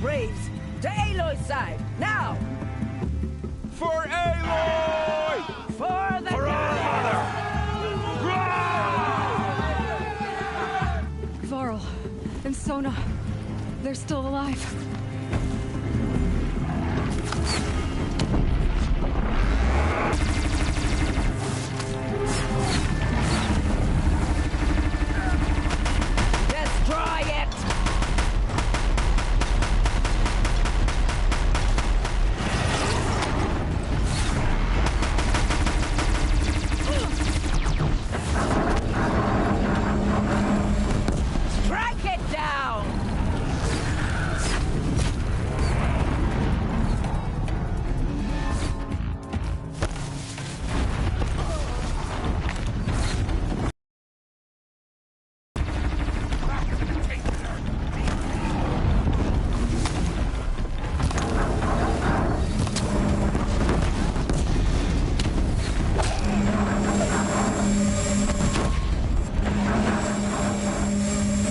Braves, to Aloy's side, now! For Aloy! For the For our mother! Varl and Sona, they're still alive. Destroy it! Strike it down!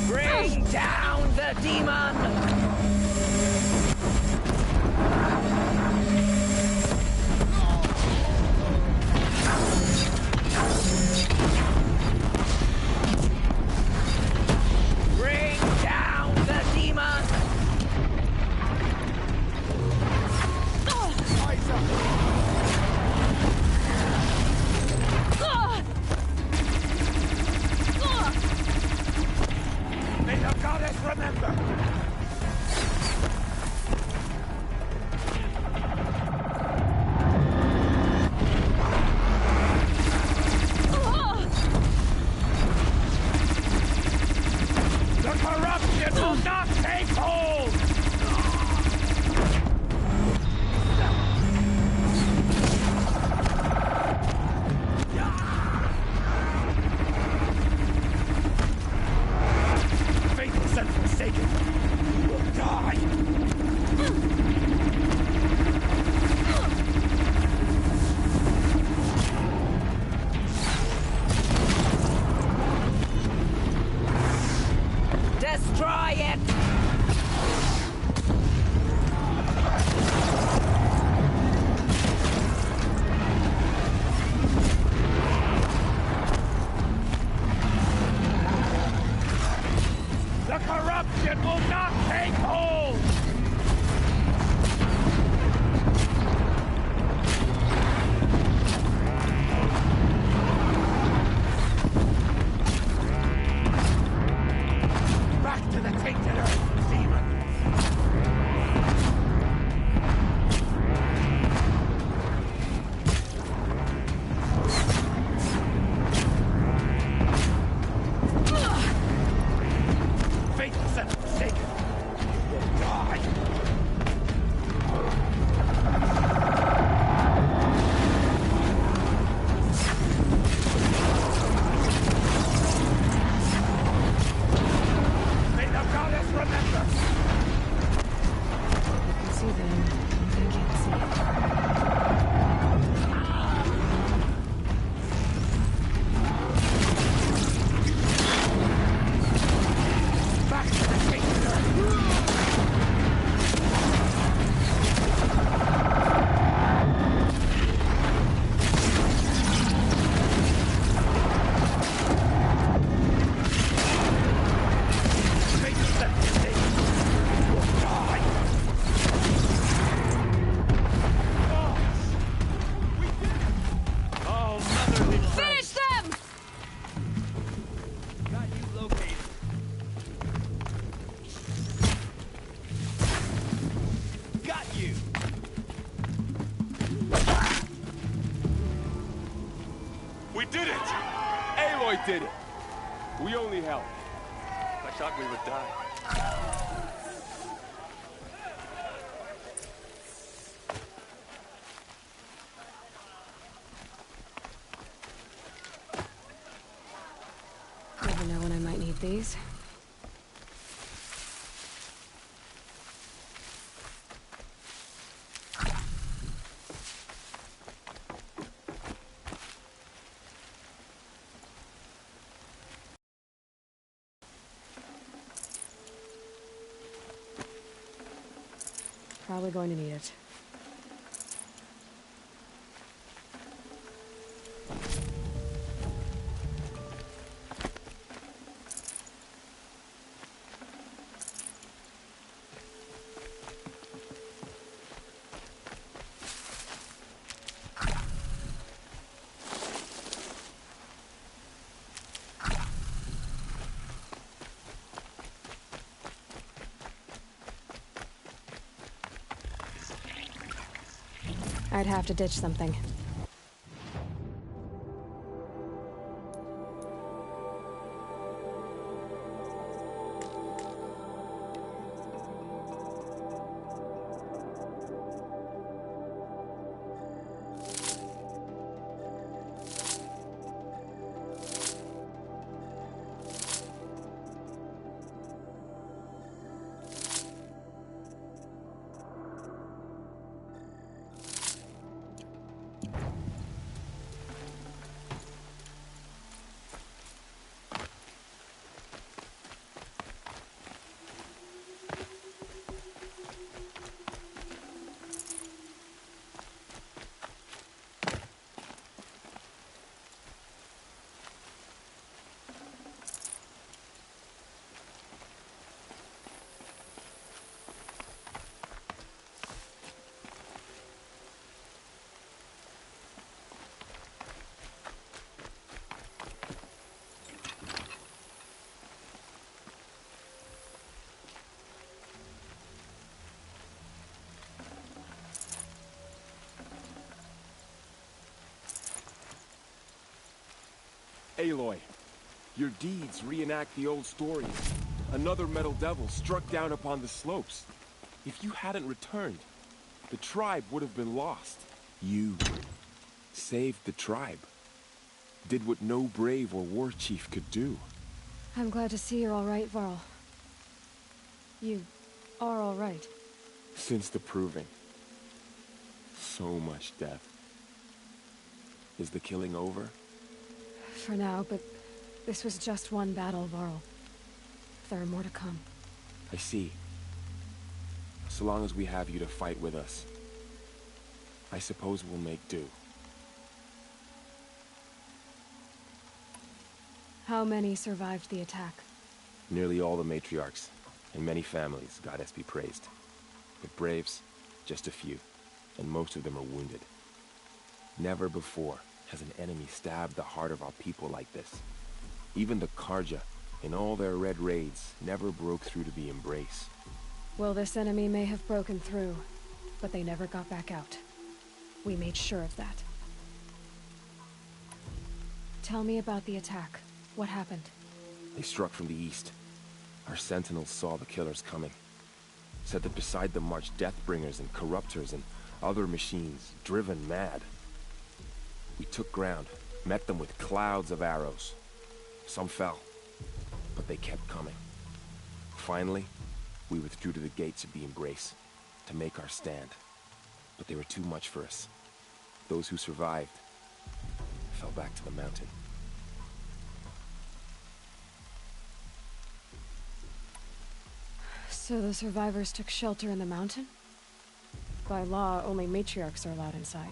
Bring down the demon! Bring down the demon! May the goddess remember! The corruption will not take hold! Faithless and forsaken will die! Destroy it! The corruption will not take hold! Back to the tainted earth, demon! Faithless and forsaken will die! May the goddess remember! I can see them, but I can't see. Back to the tainted earth! Faithless and forsaken will die! Oh, motherly Finish them! got you located. Got you! We did it! Aloy did it! We only helped. I thought we would die. Never know when I might need these. Probably going to need it. I'd have to ditch something. Aloy, your deeds reenact the old stories. Another Metal Devil struck down upon the slopes. If you hadn't returned, the tribe would have been lost. You saved the tribe. Did what no brave or war chief could do. I'm glad to see you're all right, Varl. You are all right. Since the Proving. So much death. Is the killing over? For now, but this was just one battle, Varl. There are more to come. I see. So long as we have you to fight with us, I suppose we'll make do. How many survived the attack? Nearly all the matriarchs, and many families, goddess be praised. But braves, just a few, and most of them are wounded. Never before has an enemy stabbed the heart of our people like this. Even the Karja, in all their red raids, never broke through to the Embrace. Well, this enemy may have broken through, but they never got back out. We made sure of that. Tell me about the attack. What happened? They struck from the east. Our sentinels saw the killers coming. Said that beside them marched Deathbringers and Corruptors and other machines, driven mad. We took ground, met them with clouds of arrows. Some fell, but they kept coming. Finally, we withdrew to the gates of the Embrace to make our stand. But they were too much for us. Those who survived fell back to the mountain. So the survivors took shelter in the mountain? By law, only matriarchs are allowed inside.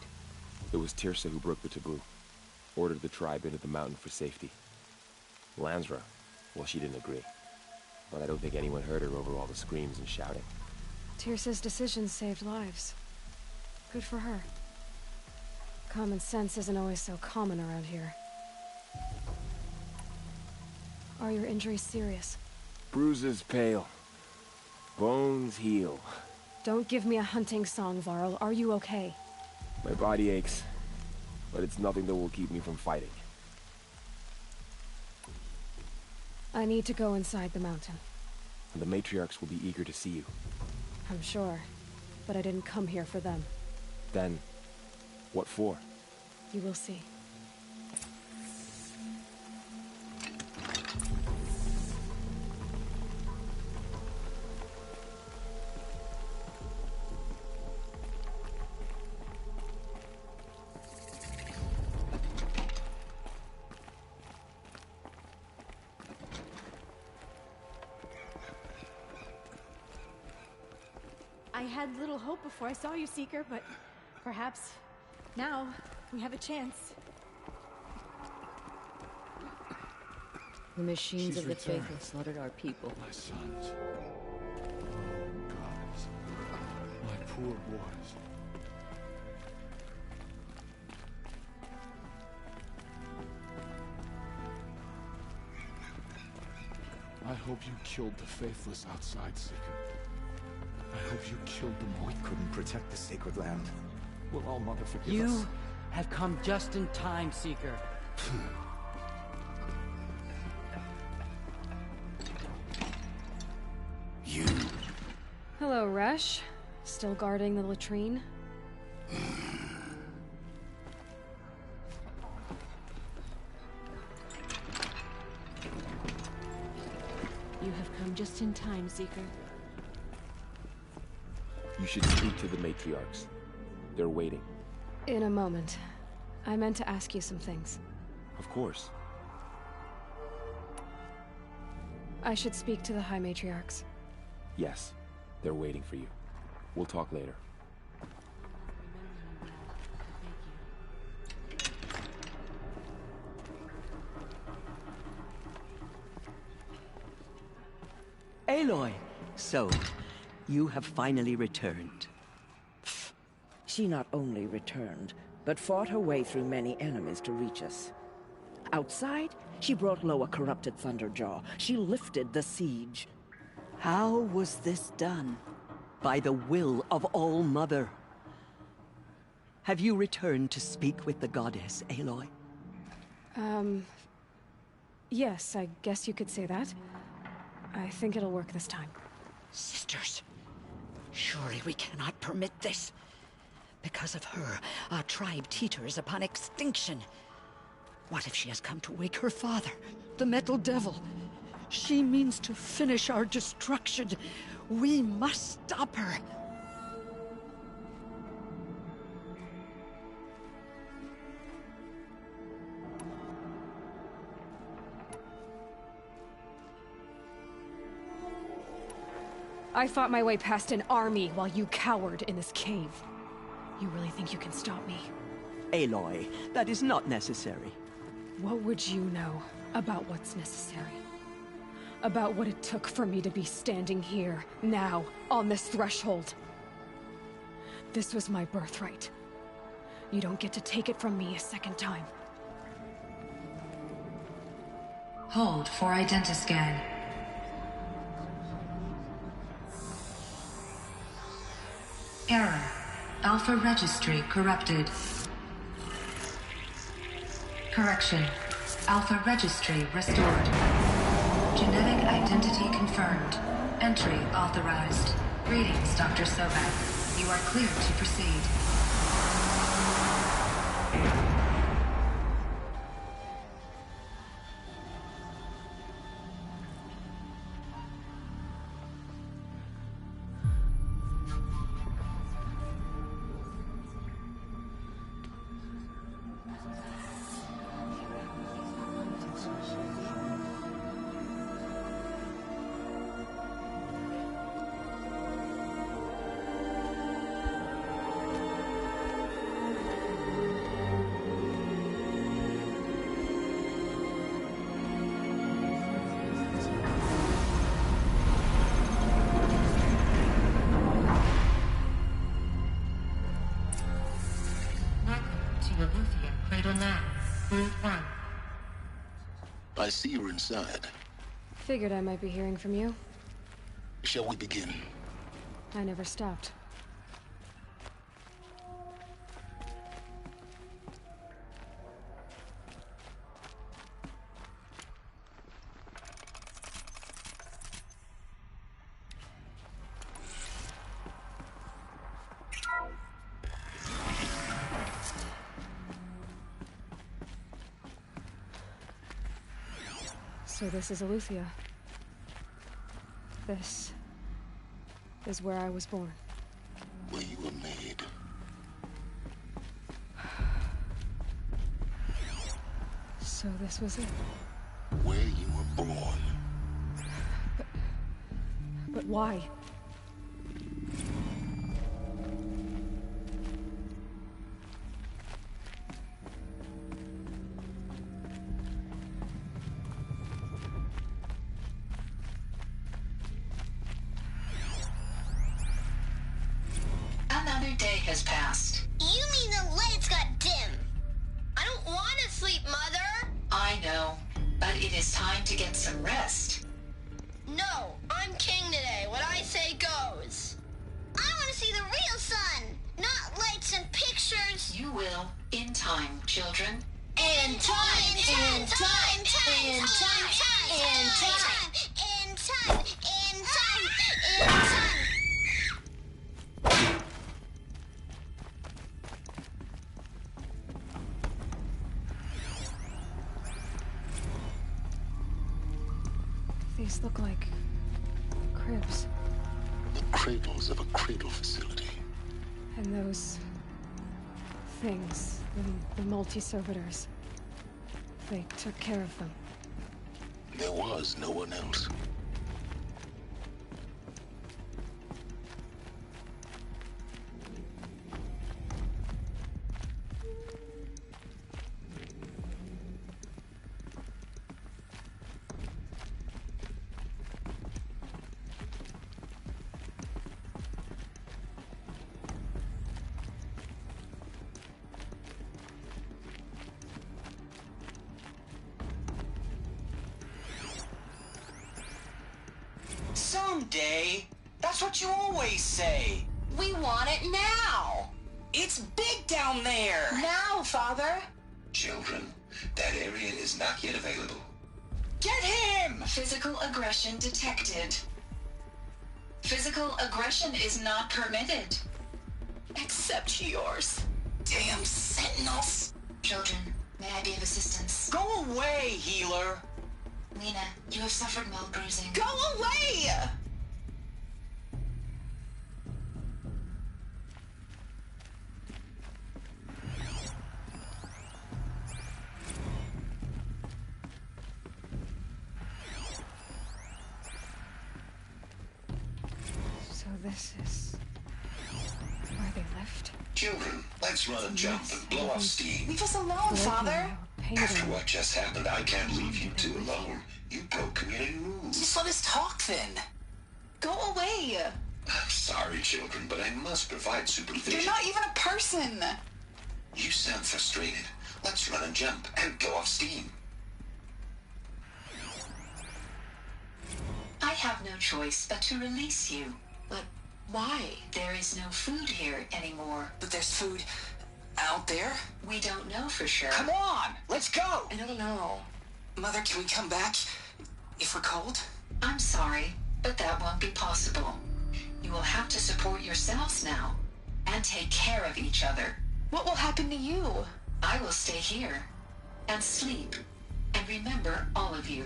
It was Teersa who broke the taboo. Ordered the tribe into the mountain for safety. Lansra, well, she didn't agree. But I don't think anyone heard her over all the screams and shouting. Teersa's decisions saved lives. Good for her. Common sense isn't always so common around here. Are your injuries serious? Bruises pale. Bones heal. Don't give me a hunting song, Varl. Are you okay? My body aches, but it's nothing that will keep me from fighting. I need to go inside the mountain. And the matriarchs will be eager to see you. I'm sure, but I didn't come here for them. Then, what for? You will see. I had little hope before I saw you, Seeker, but perhaps now we have a chance. The machines She's of the returned. faithful slaughtered our people. My sons. Gods. My poor boys. I hope you killed the faithless outside, Seeker. I hope you killed them all. We couldn't protect the sacred land. Will All Mother forgive You us? have come just in time, Seeker. You. Hello, Resh. Still guarding the latrine? You have come just in time, Seeker. You should speak to the matriarchs. They're waiting. In a moment. I meant to ask you some things. Of course. I should speak to the High Matriarchs. Yes. They're waiting for you. We'll talk later. Aloy, so, you have finally returned. She not only returned, but fought her way through many enemies to reach us. Outside, she brought low a corrupted Thunderjaw. She lifted the siege. How was this done? By the will of All Mother. Have you returned to speak with the goddess, Aloy? Yes, I guess you could say that. I think it'll work this time. Sisters, surely we cannot permit this. Because of her, our tribe teeters upon extinction. What if she has come to wake her father, the Metal Devil? She means to finish our destruction. We must stop her. I fought my way past an army while you cowered in this cave. You really think you can stop me? Aloy, that is not necessary. What would you know about what's necessary? About what it took for me to be standing here, now, on this threshold? This was my birthright. You don't get to take it from me a second time. Hold for identiscan. Error. Alpha registry corrupted. Correction. Alpha registry restored. Genetic identity confirmed. Entry authorized. Greetings, Dr. Sobek. You are cleared to proceed. I see you're inside. Figured I might be hearing from you. Shall we begin? I never stopped. So this is Eleuthia. This is where I was born. Where you were made. So this was it. Where you were born. But why? Another day has passed. You mean the lights got dim? I don't want to sleep, Mother. I know, but it is time to get some rest. No, I'm king today. What I say goes. I want to see the real sun, not lights and pictures. You will, in time, children. In time, in time, in time, in time, in time, in time, in time, in time. These look like cribs. The cradles of a cradle facility. And those things, the multi-servitors, they took care of them. There was no one else. Someday. That's what you always say. We want it now. It's big down there. Now, Father. Children, that area is not yet available. Get him! Physical aggression detected. Physical aggression is not permitted. Except yours. Damn sentinels. Children, may I be of assistance? Go away, healer. Lena, you have suffered mild bruising. Go away! So this is where they lived? Children, let's run and jump and blow off steam. Leave us alone, Father. After what just happened, I can't leave you two alone. You broke community rules. Just let us talk then. Go away. I'm sorry, children, but I must provide supervision. You're not even a person. You sound frustrated. Let's run and jump and go off steam. I have no choice but to release you. But why? There is no food here anymore. But there's food out there? We don't know for sure. Come on, let's go. I don't know. Mother, can we come back if we're cold? I'm sorry, but that won't be possible. You will have to support yourselves now and take care of each other. What will happen to you? I will stay here and sleep and remember all of you.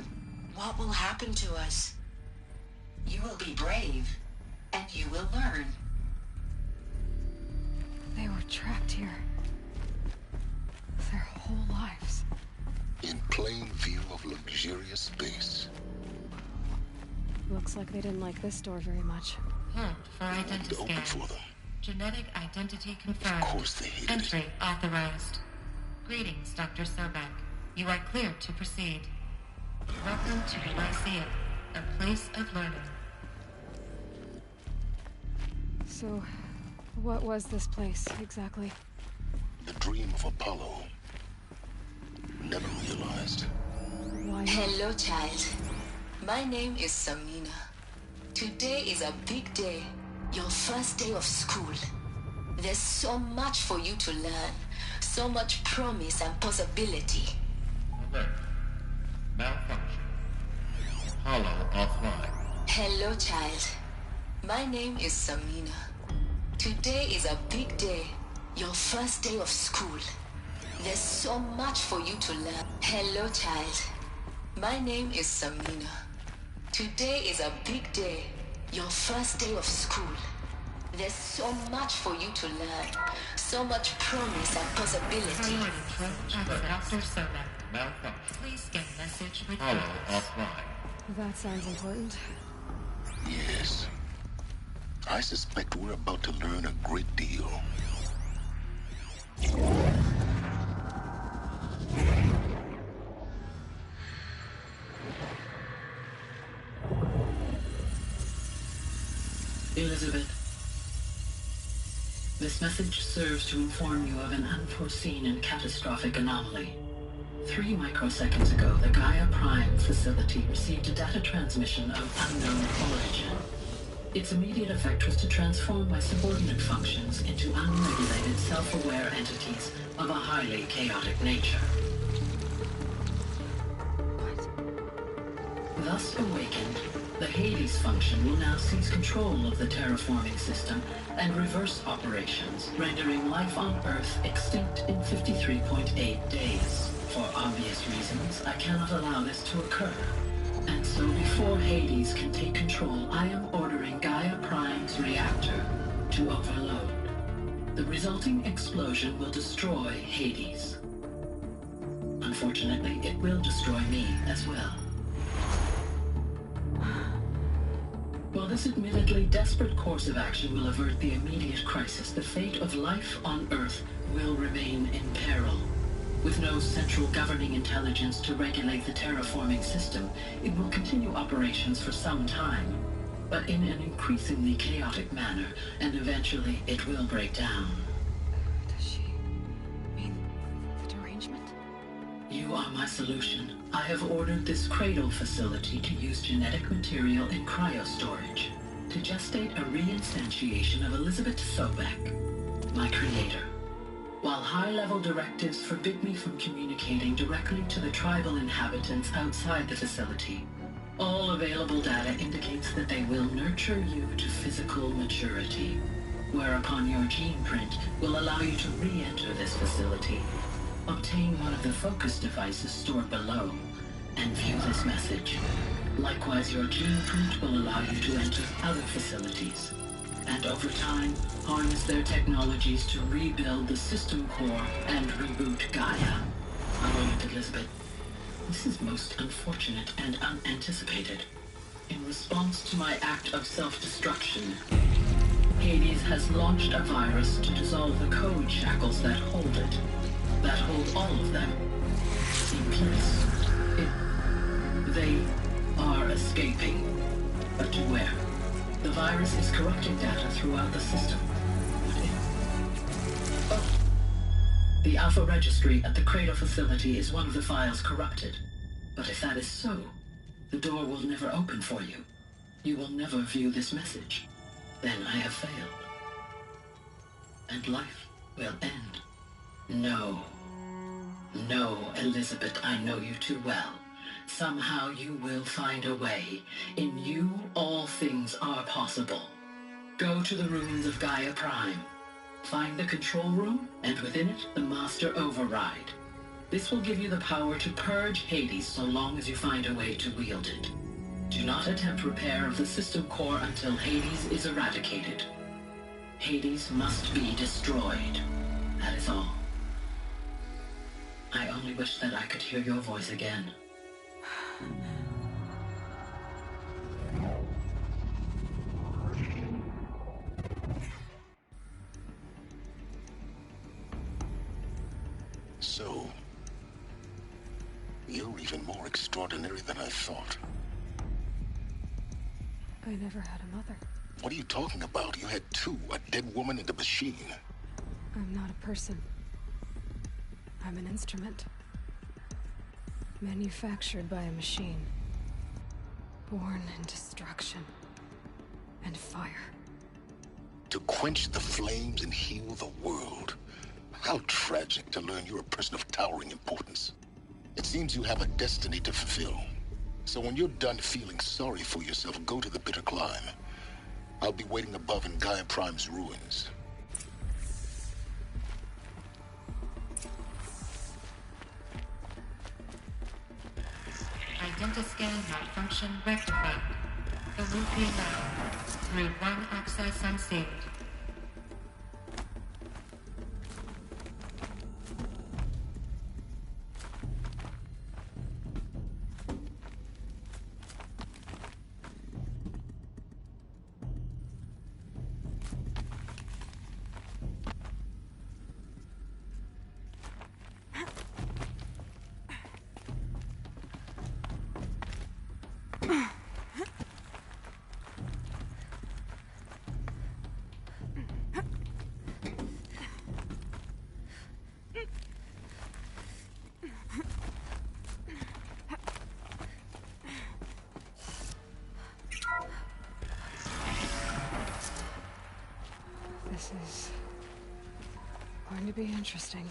What will happen to us? You will be brave and you will learn. They were trapped here. Their whole lives. In plain view of luxurious space. Looks like they didn't like this door very much. Hint for identity Open scan. for them. Genetic identity confirmed. Of course they hated Entry it. authorized. Greetings, Dr. Sobek. You are clear to proceed. Welcome to the Lyceum, a place of learning. So, what was this place, exactly? The dream of Apollo. Never realized. Why not? Hello, child. My name is Samina. Today is a big day. Your first day of school. There's so much for you to learn. So much promise and possibility. Alert. Malfunction. Hollow offline. Hello, child. My name is Samina. Today is a big day. Your first day of school. There's so much for you to learn. Hello, child. My name is Samina. Today is a big day. Your first day of school. There's so much for you to learn. So much promise and possibility. Dr. Sobek. Malfunction. Please scan message with Hollow offline. That sounds important. Yes. I suspect we're about to learn a great deal. Elizabeth. This message serves to inform you of an unforeseen and catastrophic anomaly. 3 microseconds ago, the Gaia Prime facility received a data transmission of unknown origin. Its immediate effect was to transform my subordinate functions into unregulated, self-aware entities of a highly chaotic nature. Thus awakened, the Hades function will now seize control of the terraforming system and reverse operations, rendering life on Earth extinct in 53.8 days. For obvious reasons, I cannot allow this to occur. And so before Hades can take control, I am ordering Gaia Prime's reactor to overload. The resulting explosion will destroy Hades. Unfortunately, it will destroy me as well. While this admittedly desperate course of action will avert the immediate crisis, the fate of life on Earth will remain in peril. With no central governing intelligence to regulate the terraforming system, it will continue operations for some time, but in an increasingly chaotic manner, and eventually it will break down. Does she mean the derangement? You are my solution. I have ordered this cradle facility to use genetic material in cryostorage to gestate a reinstantiation of Elizabeth Sobek, my creator. While high-level directives forbid me from communicating directly to the tribal inhabitants outside the facility, all available data indicates that they will nurture you to physical maturity, whereupon your gene print will allow you to re-enter this facility, obtain one of the focus devices stored below, and view this message. Likewise, your gene print will allow you to enter other facilities, and over time, harness their technologies to rebuild the system core and reboot Gaia. A moment, Elizabeth. This is most unfortunate and unanticipated. In response to my act of self-destruction, Hades has launched a virus to dissolve the code shackles that hold it, that hold all of them in place. They are escaping, but to where? The virus is corrupting data throughout the system. The Alpha Registry at the Cradle facility is one of the files corrupted. But if that is so, the door will never open for you. You will never view this message. Then I have failed. And life will end. No. No, Elizabeth, I know you too well. Somehow you will find a way. In you, all things are possible. Go to the ruins of Gaia Prime. Find the control room, and within it, the Master Override. This will give you the power to purge Hades so long as you find a way to wield it. Do not attempt repair of the system core until Hades is eradicated. Hades must be destroyed. That is all. I only wish that I could hear your voice again. So, you're even more extraordinary than I thought. I never had a mother. What are you talking about? You had two, a dead woman and a machine. I'm not a person. I'm an instrument. Manufactured by a machine. Born in destruction and fire. To quench the flames and heal the world. How tragic to learn you're a person of towering importance. It seems you have a destiny to fulfill. So when you're done feeling sorry for yourself, go to the bitter climb. I'll be waiting above in Gaia Prime's ruins. Identiscan malfunction rectified. The route be allowed. Route 1 access unsealed. This is going to be interesting.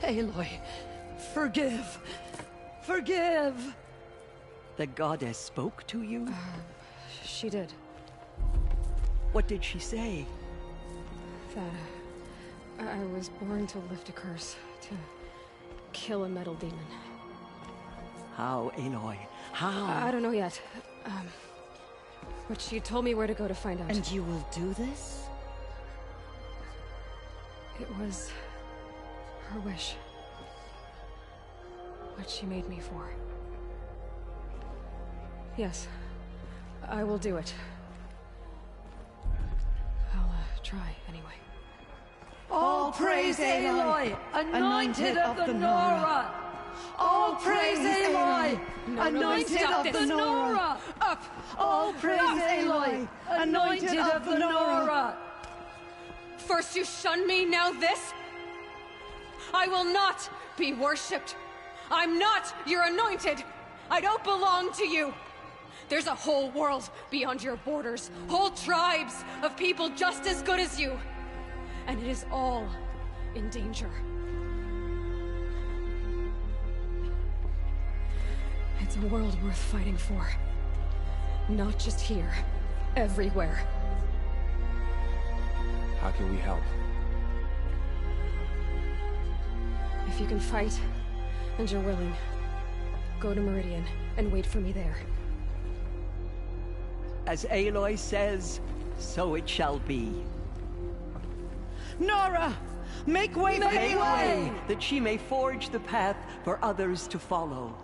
Aloy, forgive! Forgive! The goddess spoke to you? She did. What did she say? That I was born to lift a curse, to kill a metal demon. How, Aloy? How? I don't know yet. But she told me where to go to find out. And you will do this? It was her wish. What she made me for. Yes, I will do it. I'll try anyway. All praise Aloy, anointed of the Nora! All praise Aloy, anointed of the Nora! Up! All praise Aloy, anointed of the Nora! First you shun me, now this? I will not be worshipped. I'm not your anointed. I don't belong to you. There's a whole world beyond your borders, whole tribes of people just as good as you. And it is all in danger. It's a world worth fighting for. Not just here, everywhere. How can we help? If you can fight, and you're willing, go to Meridian and wait for me there. As Aloy says, so it shall be. Nora! Make way for Aloy! That she may forge the path for others to follow.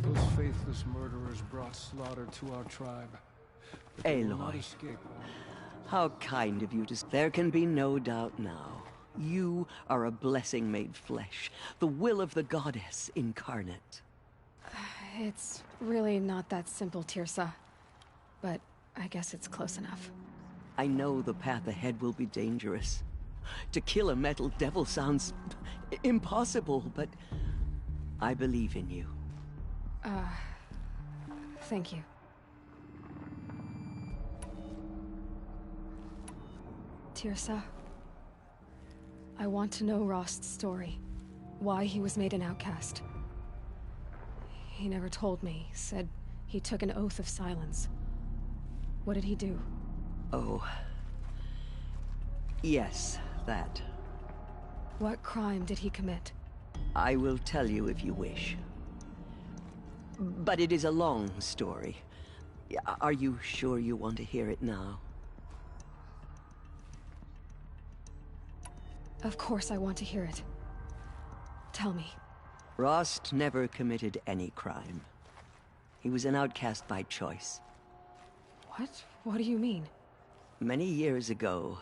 Those faithless murderers brought slaughter to our tribe. But they will not Aloy, escape. how kind of you to... There can be no doubt now. You are a blessing made flesh, the will of the goddess incarnate. It's really not that simple, Tirsa. But I guess it's close enough. I know the path ahead will be dangerous. To kill a metal devil sounds impossible, but I believe in you. Thank you. Tirsa, I want to know Rost's story. Why he was made an outcast. He never told me, said he took an oath of silence. What did he do? Oh. Yes, that. What crime did he commit? I will tell you if you wish. But it is a long story. Are you sure you want to hear it now? Of course I want to hear it. Tell me. Rost never committed any crime. He was an outcast by choice. What? What do you mean? Many years ago,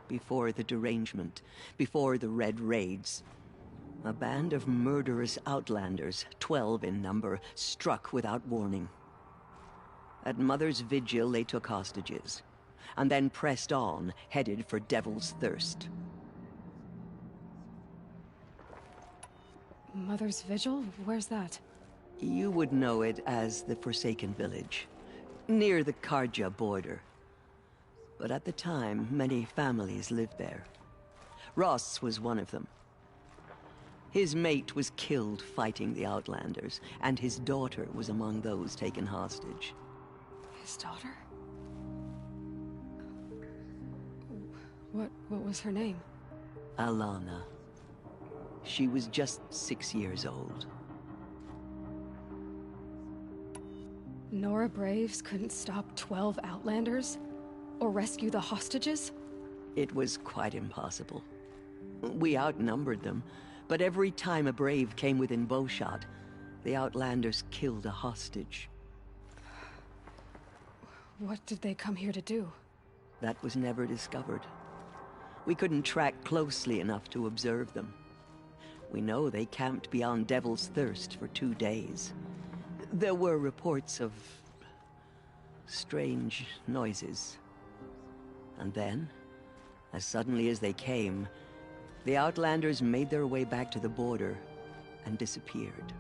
before the derangement, before the Red Raids, a band of murderous outlanders, 12 in number, struck without warning. At Mother's Vigil, they took hostages, and then pressed on, headed for Devil's Thirst. Mother's Vigil? Where's that? You would know it as the Forsaken Village, near the Karja border. But at the time, many families lived there. Ross was one of them. His mate was killed fighting the Outlanders, and his daughter was among those taken hostage. His daughter? What was her name? Alana. She was just 6 years old. Nora Braves couldn't stop 12 Outlanders? Or rescue the hostages? It was quite impossible. We outnumbered them, but every time a Brave came within bowshot, the Outlanders killed a hostage. What did they come here to do? That was never discovered. We couldn't track closely enough to observe them. We know they camped beyond Devil's Thirst for 2 days. There were reports of strange noises. And then, as suddenly as they came, the Outlanders made their way back to the border and disappeared.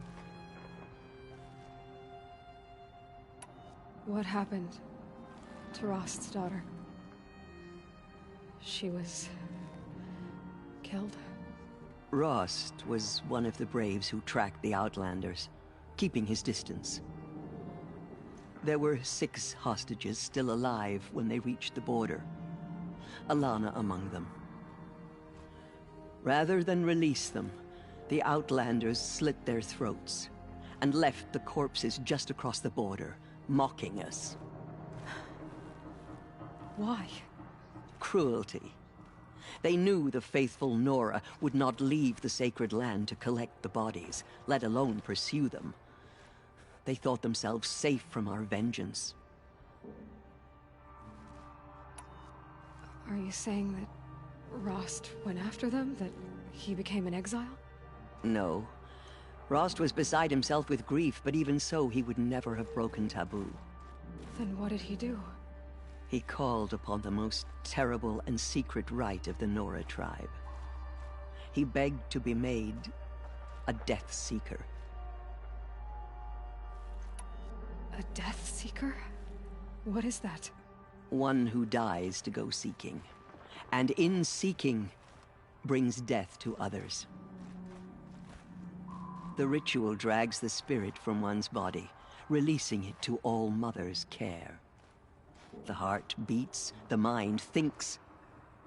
What happened to Rost's daughter? She was killed? Rost was one of the Braves who tracked the Outlanders, keeping his distance. There were 6 hostages still alive when they reached the border, Alana among them. Rather than release them, the Outlanders slit their throats and left the corpses just across the border, mocking us. Why? Cruelty. They knew the faithful Nora would not leave the sacred land to collect the bodies, let alone pursue them. They thought themselves safe from our vengeance. Are you saying that Rost went after them? That he became an exile? No. Rost was beside himself with grief, but even so, he would never have broken taboo. Then what did he do? He called upon the most terrible and secret rite of the Nora tribe. He begged to be made a Death Seeker. A Death Seeker? What is that? One who dies to go seeking, and in seeking, brings death to others. The ritual drags the spirit from one's body, releasing it to All Mother's care. The heart beats, the mind thinks,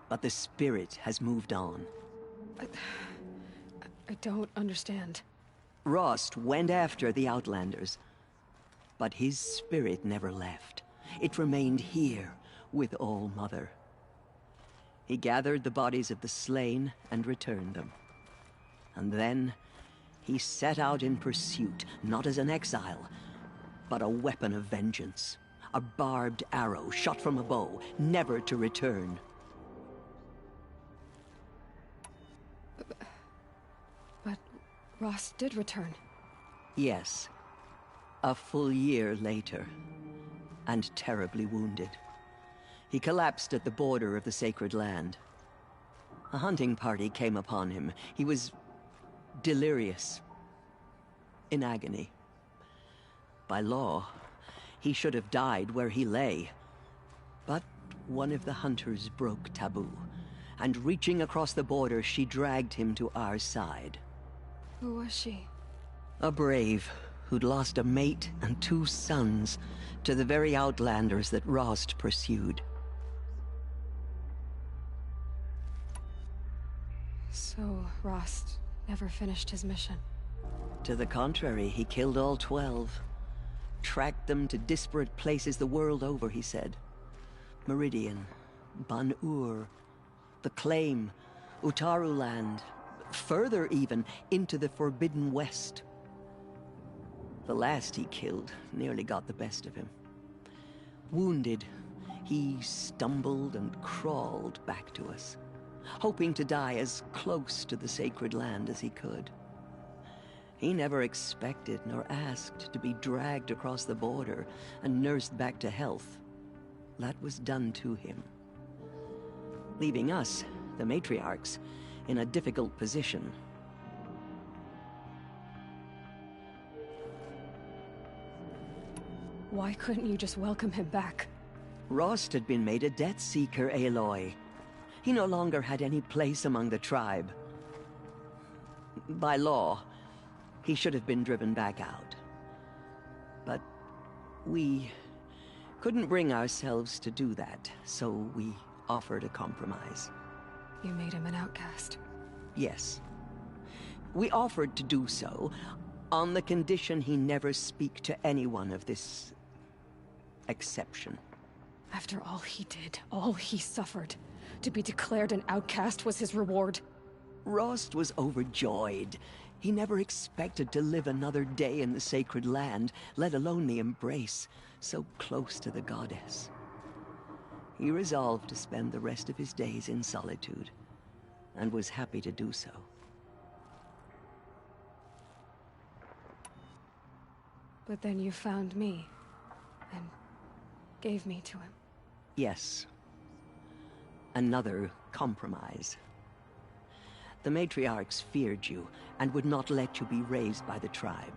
but the spirit has moved on. I don't understand. Rost went after the Outlanders, but his spirit never left. It remained here with All Mother. He gathered the bodies of the slain and returned them. And then he set out in pursuit, not as an exile, but a weapon of vengeance. A barbed arrow shot from a bow, never to return. But Rost did return. Yes. A full year later, and terribly wounded. He collapsed at the border of the sacred land. A hunting party came upon him. He was delirious, in agony. By law, he should have died where he lay. But one of the hunters broke taboo, and reaching across the border, she dragged him to our side. Who was she? A brave who'd lost a mate and 2 sons to the very Outlanders that Rost pursued. So Rost never finished his mission? To the contrary, he killed all 12. Tracked them to disparate places the world over, he said. Meridian, Ban-Ur, the Claim, Utaru Land, further even, into the Forbidden West. The last he killed nearly got the best of him. Wounded, he stumbled and crawled back to us, hoping to die as close to the sacred land as he could. He never expected nor asked to be dragged across the border and nursed back to health. That was done to him, leaving us, the matriarchs, in a difficult position. Why couldn't you just welcome him back? Rost had been made a Death Seeker, Aloy. He no longer had any place among the tribe. By law, he should have been driven back out. But we couldn't bring ourselves to do that, so we offered a compromise. You made him an outcast? Yes. We offered to do so on the condition he never speak to anyone of this exception. After all he did, all he suffered, to be declared an outcast was his reward. Rost was overjoyed. He never expected to live another day in the sacred land, let alone the embrace, so close to the goddess. He resolved to spend the rest of his days in solitude, and was happy to do so. But then you found me, and gave me to him. Yes. Another compromise. The matriarchs feared you, and would not let you be raised by the tribe.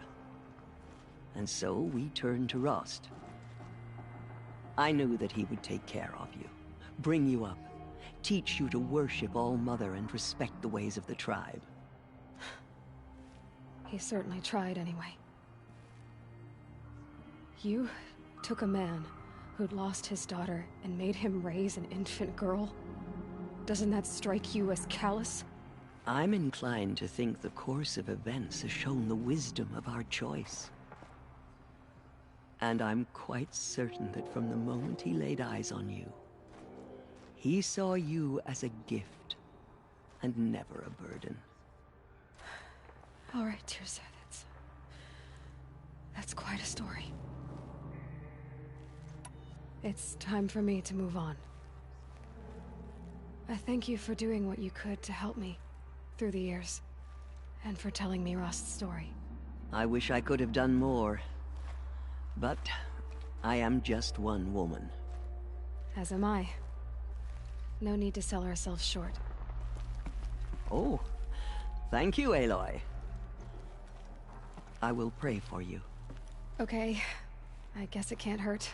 And so we turned to Rost. I knew that he would take care of you, bring you up, teach you to worship All-Mother and respect the ways of the tribe. He certainly tried anyway. You took a man who'd lost his daughter and made him raise an infant girl? Doesn't that strike you as callous? I'm inclined to think the course of events has shown the wisdom of our choice. And I'm quite certain that from the moment he laid eyes on you, he saw you as a gift, and never a burden. All right, Teersa, that's quite a story. It's time for me to move on. I thank you for doing what you could to help me through the years, and for telling me Rost's story. I wish I could have done more, but I am just one woman. As am I. No need to sell ourselves short. Oh, thank you, Aloy. I will pray for you. Okay, I guess it can't hurt.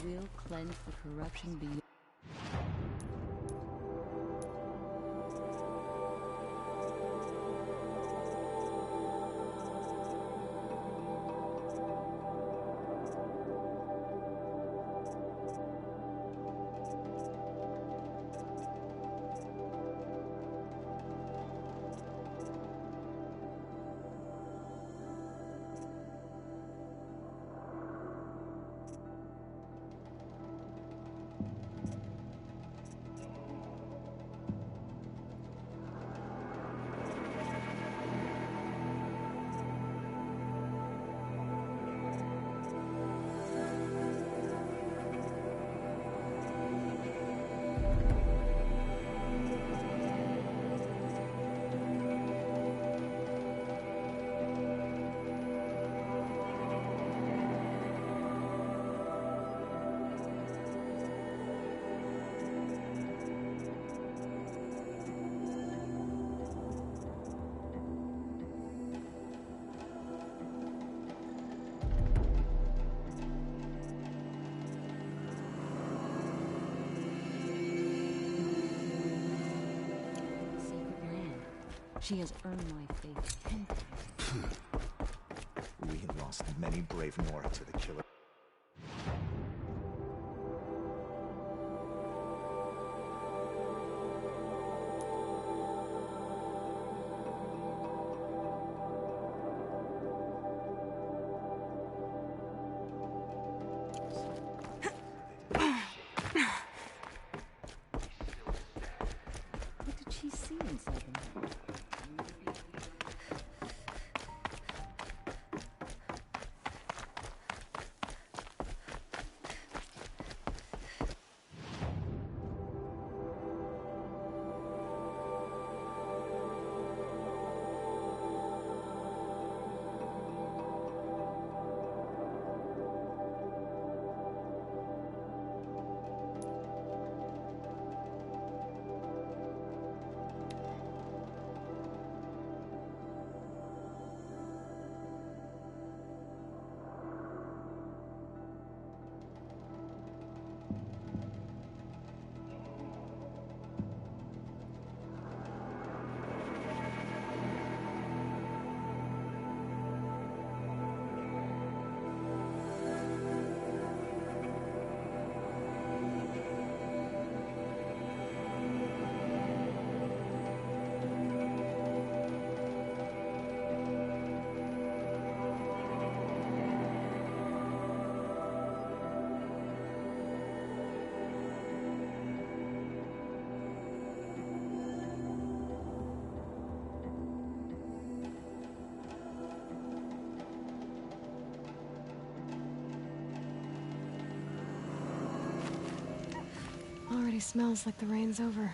Will cleanse the corruption beyond. She has earned my faith 10 times. We lost many brave Nora to the killer. What did she see inside the man? already smells like the rain's over.